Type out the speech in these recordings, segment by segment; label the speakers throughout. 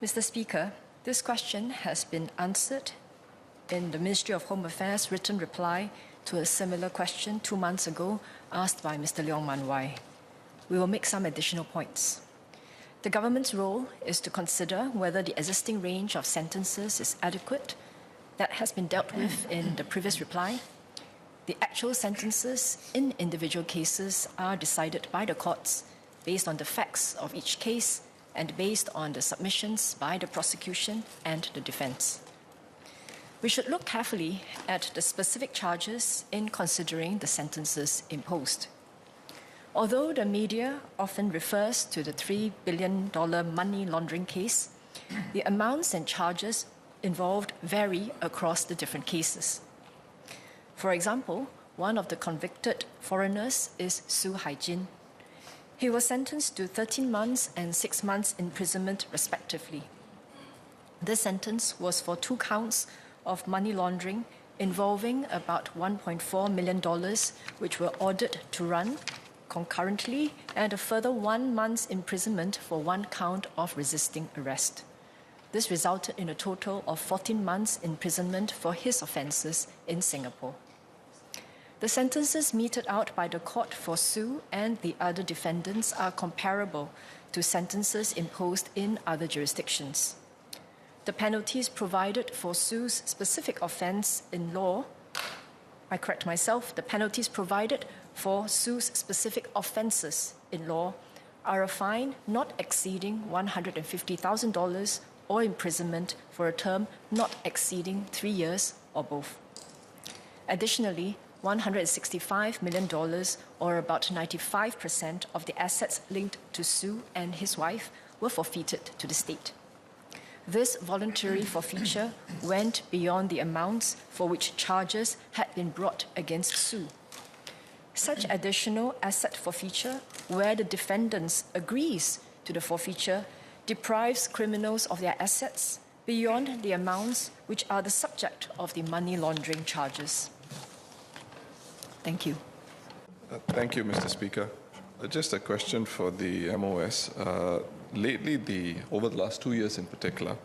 Speaker 1: Mr. Speaker, this question has been answered in the Ministry of Home Affairs' written reply to a similar question 2 months ago asked by Mr. Leong Man Wai. We will make some additional points. The government's role is to consider whether the existing range of sentences is adequate. That has been dealt with in the previous reply. The actual sentences in individual cases are decided by the courts based on the facts of each case and based on the submissions by the prosecution and the defense. We should look carefully at the specific charges in considering the sentences imposed. Although the media often refers to the $3 billion money laundering case, the amounts and charges involved vary across the different cases. For example, one of the convicted foreigners is Su Haijin. He was sentenced to 13 months and 6 months imprisonment, respectively. This sentence was for 2 counts of money laundering involving about $1.4 million, which were ordered to run concurrently, and a further 1 month's imprisonment for 1 count of resisting arrest. This resulted in a total of 14 months imprisonment for his offences in Singapore. The sentences meted out by the court for Su and the other defendants are comparable to sentences imposed in other jurisdictions. The penalties provided for Su's specific offence in law, the penalties provided for Su's specific offences in law are a fine not exceeding $150,000 or imprisonment for a term not exceeding 3 years or both. Additionally, $165 million, or about 95% of the assets linked to Su and his wife, were forfeited to the state. This voluntary forfeiture went beyond the amounts for which charges had been brought against Su. Such additional asset forfeiture, where the defendant agrees to the forfeiture, deprives criminals of their assets beyond the amounts which are the subject of the money laundering charges. Thank you.
Speaker 2: Thank you, Mr. Speaker. Just a question for the MOS. Lately, over the last 2 years in particular,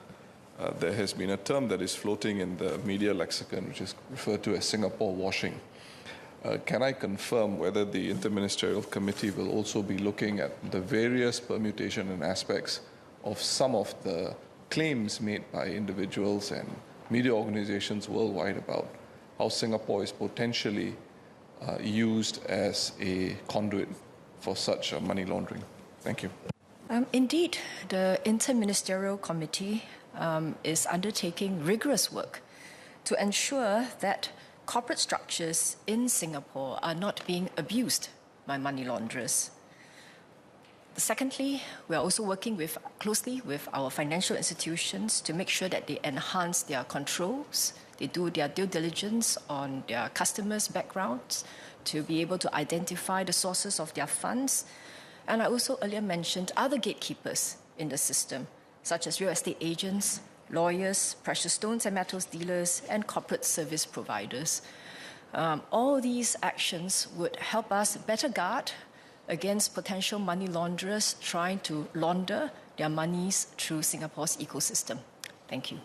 Speaker 2: there has been a term that is floating in the media lexicon, which is referred to as Singapore washing. Can I confirm whether the Interministerial Committee will also be looking at the various permutation and aspects of some of the claims made by individuals and media organizations worldwide about how Singapore is potentially used as a conduit for such money laundering? Thank you.
Speaker 1: Indeed, the Interministerial Committee is undertaking rigorous work to ensure that corporate structures in Singapore are not being abused by money launderers. Secondly, we are also working closely with our financial institutions to make sure that they enhance their controls, they do their due diligence on their customers' backgrounds to be able to identify the sources of their funds. And I also earlier mentioned other gatekeepers in the system, such as real estate agents, lawyers, precious stones and metals dealers, and corporate service providers. All these actions would help us better guard against potential money launderers trying to launder their monies through Singapore's ecosystem. Thank you.